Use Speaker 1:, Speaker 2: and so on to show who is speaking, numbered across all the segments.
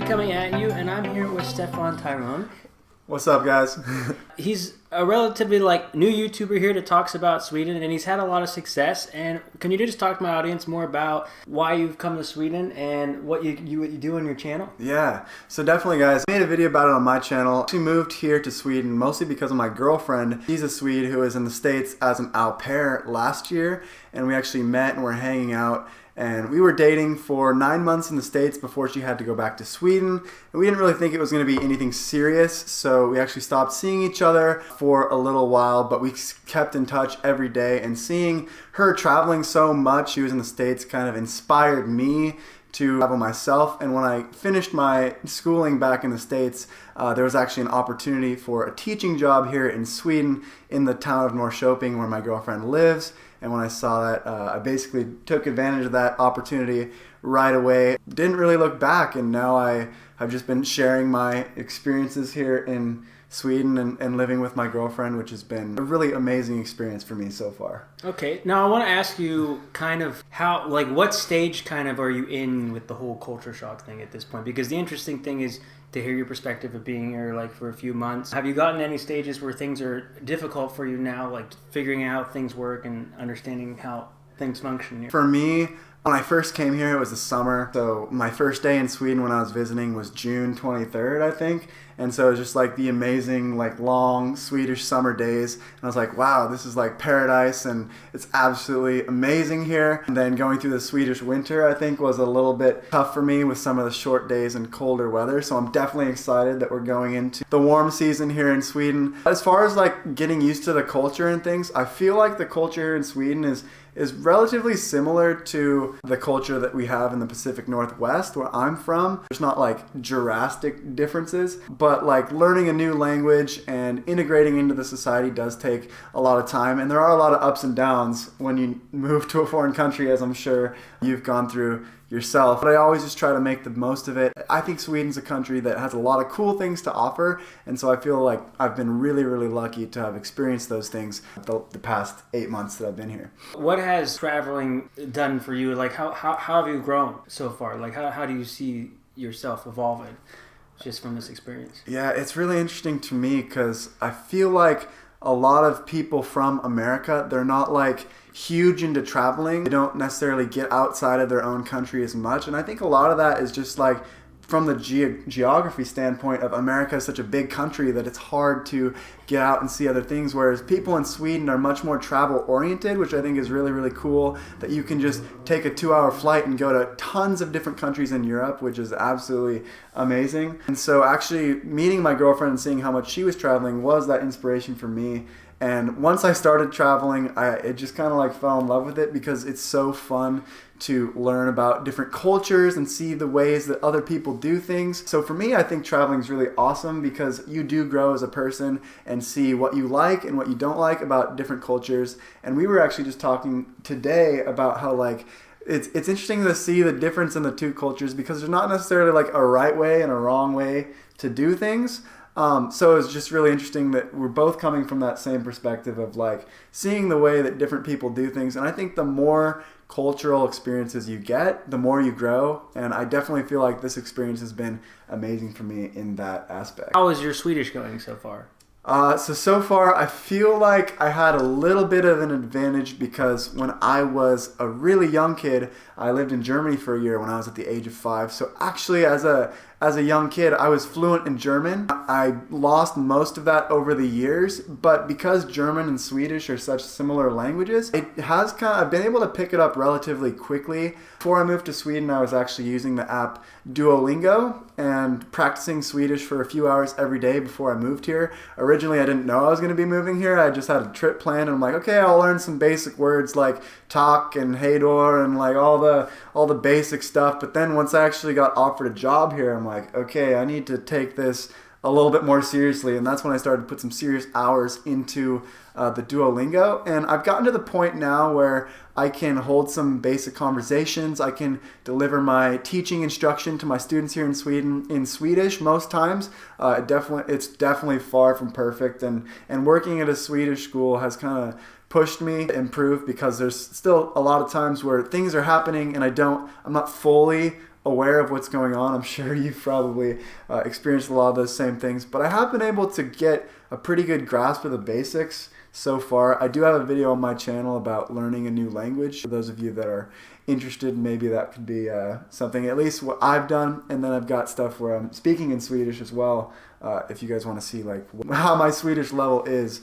Speaker 1: coming at you, and I'm here with Stefan Thyron.
Speaker 2: What's up, guys?
Speaker 1: He's a relatively new YouTuber here that talks about Sweden, and he's had a lot of success. And can you just talk to my audience more about why you've come to Sweden and what you do on your channel?
Speaker 2: Yeah, so definitely, guys. I made a video about it on my channel. I moved here to Sweden mostly because of my girlfriend. She's a Swede who was in the States as an au pair last year, and we actually met and were hanging out. And we were dating for 9 months in the States before she had to go back to Sweden. And we didn't really think it was going to be anything serious, so we actually stopped seeing each other for a little while, but we kept in touch every day. And seeing her traveling so much, she was in the States, kind of inspired me to travel myself. And when I finished my schooling back in the States, there was actually an opportunity for a teaching job here in Sweden in the town of Norrköping where my girlfriend lives. And when I saw that, I basically took advantage of that opportunity right away. Didn't really look back, and now I've just been sharing my experiences here in Sweden and living with my girlfriend, which has been a really amazing experience for me so far.
Speaker 1: Okay, now I want to ask you kind of how, what stage kind of are you in with the whole culture shock thing at this point? Because the interesting thing is to hear your perspective of being here for a few months. Have you gotten any stages where things are difficult for you now, like figuring out how things work and understanding how things function here?
Speaker 2: For me, when I first came here, it was the summer. So my first day in Sweden when I was visiting was June 23rd, I think. And so it was just the amazing, long Swedish summer days. And I was like, wow, this is like paradise, and it's absolutely amazing here. And then going through the Swedish winter, I think, was a little bit tough for me with some of the short days and colder weather. So I'm definitely excited that we're going into the warm season here in Sweden. As far as getting used to the culture and things, I feel like the culture here in Sweden is relatively similar to the culture that we have in the Pacific Northwest where I'm from. There's not drastic differences, but learning a new language and integrating into the society does take a lot of time, and there are a lot of ups and downs when you move to a foreign country, as I'm sure you've gone through yourself. But I always just try to make the most of it. I think Sweden's a country that has a lot of cool things to offer, and so I feel like I've been really, really lucky to have experienced those things the past 8 months that I've been here.
Speaker 1: What has traveling done for you? How have you grown so far? How do you see yourself evolving just from this experience?
Speaker 2: Yeah, it's really interesting to me because I feel like a lot of people from America, they're not huge into traveling. They don't necessarily get outside of their own country as much. And I think a lot of that is just from the geography standpoint of America is such a big country that it's hard to get out and see other things, whereas people in Sweden are much more travel oriented, which I think is really, really cool, that you can just take a 2-hour flight and go to tons of different countries in Europe, which is absolutely amazing. And so actually meeting my girlfriend and seeing how much she was traveling was that inspiration for me. And once I started traveling, it just kind of fell in love with it because it's so fun to learn about different cultures and see the ways that other people do things. So for me, I think traveling is really awesome because you do grow as a person and see what you like and what you don't like about different cultures. And we were actually just talking today about how it's interesting to see the difference in the two cultures because there's not necessarily a right way and a wrong way to do things. So it's just really interesting that we're both coming from that same perspective of seeing the way that different people do things. And I think the more cultural experiences you get, the more you grow. And I definitely feel like this experience has been amazing for me in that aspect.
Speaker 1: How is your Swedish going so far?
Speaker 2: So far, I feel like I had a little bit of an advantage because when I was a really young kid, I lived in Germany for a year when I was at the age of 5. So actually, as a young kid, I was fluent in German. I lost most of that over the years, but because German and Swedish are such similar languages, I've been able to pick it up relatively quickly. Before I moved to Sweden, I was actually using the app Duolingo and practicing Swedish for a few hours every day before I moved here. Originally, I didn't know I was going to be moving here. I just had a trip planned, and I'm like, okay, I'll learn some basic words like tak and hejdå and all the basic stuff. But then once I actually got offered a job here, I'm like, okay, I need to take this a little bit more seriously. And that's when I started to put some serious hours into the Duolingo. And I've gotten to the point now where I can hold some basic conversations. I can deliver my teaching instruction to my students here in Sweden in Swedish most times. It's definitely far from perfect. And working at a Swedish school has kind of pushed me to improve because there's still a lot of times where things are happening and I'm not fully aware of what's going on. I'm sure you've probably experienced a lot of those same things, but I have been able to get a pretty good grasp of the basics so far. I do have a video on my channel about learning a new language. For those of you that are interested, maybe that could be something, at least what I've done. And then I've got stuff where I'm speaking in Swedish as well, if you guys want to see like how my Swedish level is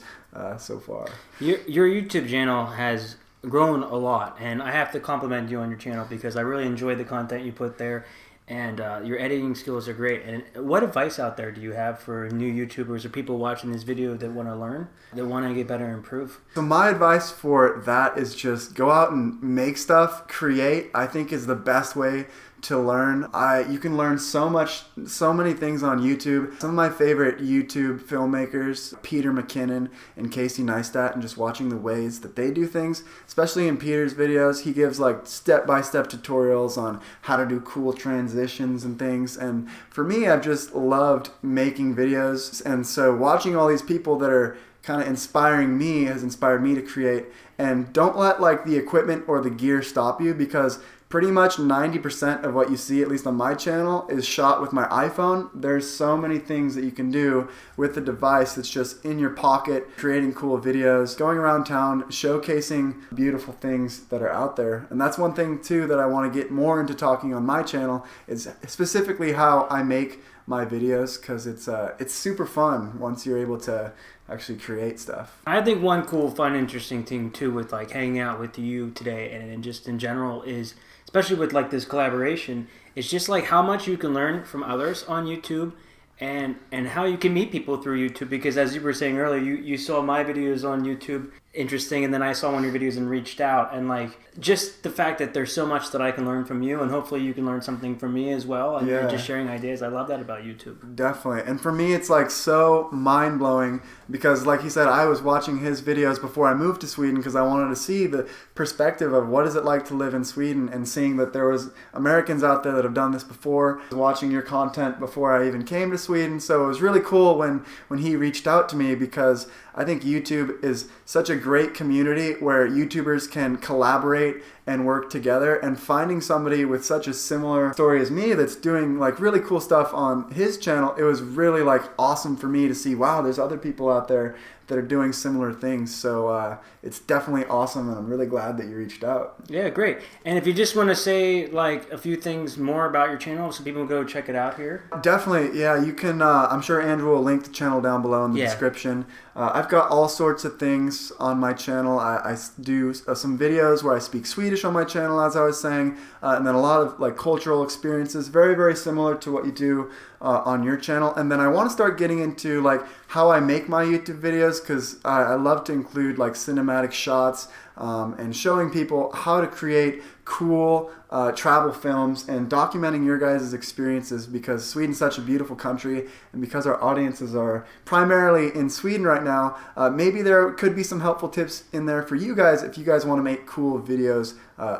Speaker 2: so far.
Speaker 1: Your YouTube channel has grown a lot, and I have to compliment you on your channel because I really enjoy the content you put there, and your editing skills are great. And what advice out there do you have for new YouTubers or people watching this video that want to learn, that want to get better and improve?
Speaker 2: So my advice for that is just go out and make stuff, create, I think is the best way to learn. You can learn so many things on YouTube. Some of my favorite YouTube filmmakers, Peter McKinnon and Casey Neistat, and just watching the ways that they do things, especially in Peter's videos, he gives like step-by-step tutorials on how to do cool transitions and things. And for me, I've just loved making videos. And so watching all these people that are kind of inspiring me has inspired me to create. And don't let like the equipment or the gear stop you, because pretty much 90% of what you see, at least on my channel, is shot with my iPhone. There's so many things that you can do with the device that's just in your pocket, creating cool videos, going around town, showcasing beautiful things that are out there. And that's one thing too that I want to get more into talking on my channel, is specifically how I make my videos, because it's super fun once you're able to actually create stuff.
Speaker 1: I think one cool, fun, interesting thing too with like hanging out with you today and just in general is, especially with like this collaboration, it's just like how much you can learn from others on YouTube, and how you can meet people through YouTube. Because as you were saying earlier, you saw my videos on YouTube, interesting, and then I saw one of your videos and reached out, and like just the fact that there's so much that I can learn from you, and hopefully you can learn something from me as well, and just sharing ideas. I love that about YouTube.
Speaker 2: Definitely. And for me, it's like so mind-blowing, because like he said, I was watching his videos before I moved to Sweden because I wanted to see the perspective of what is it like to live in Sweden, and seeing that there was Americans out there that have done this before. I was watching your content before I even came to Sweden, so it was really cool when he reached out to me, because I think YouTube is such a great community where YouTubers can collaborate and work together, and finding somebody with such a similar story as me that's doing like really cool stuff on his channel, it was really like awesome for me to see, wow, there's other people out there that are doing similar things. So it's definitely awesome, and I'm really glad that you reached out.
Speaker 1: Yeah, great. And if you just want to say like a few things more about your channel so people can go check it out here.
Speaker 2: Definitely, yeah, you can, I'm sure Andrew will link the channel down below in the description. I've got all sorts of things on my channel. I do some videos where I speak Swedish on my channel, as I was saying, and then a lot of like cultural experiences, very, very similar to what you do on your channel. And then I want to start getting into like how I make my YouTube videos, because I love to include like cinematic shots and showing people how to create cool travel films and documenting your guys' experiences, because Sweden's such a beautiful country, and because our audiences are primarily in Sweden right now, maybe there could be some helpful tips in there for you guys if you guys want to make cool videos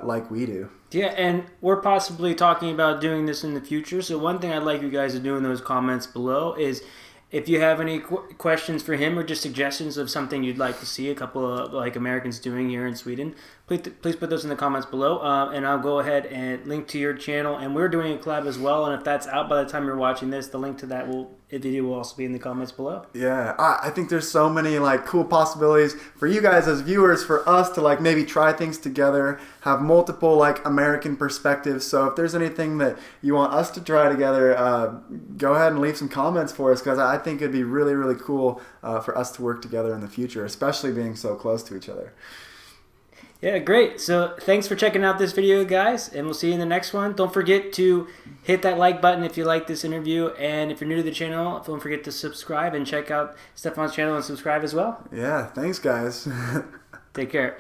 Speaker 2: like we do.
Speaker 1: Yeah, and we're possibly talking about doing this in the future. So one thing I'd like you guys to do in those comments below is, if you have any questions for him or just suggestions of something you'd like to see a couple of like Americans doing here in Sweden, please put those in the comments below, and I'll go ahead and link to your channel. And we're doing a collab as well, and if that's out by the time you're watching this, the link to that video will also be in the comments below.
Speaker 2: Yeah, I think there's so many like cool possibilities for you guys as viewers, for us to like maybe try things together, have multiple like American perspectives. So if there's anything that you want us to try together, go ahead and leave some comments for us, because I think it'd be really, really cool for us to work together in the future, especially being so close to each other.
Speaker 1: Yeah, great. So thanks for checking out this video, guys, and we'll see you in the next one. Don't forget to hit that like button if you like this interview, and if you're new to the channel, don't forget to subscribe and check out Stefan's channel and subscribe as well.
Speaker 2: Yeah, thanks, guys.
Speaker 1: Take care.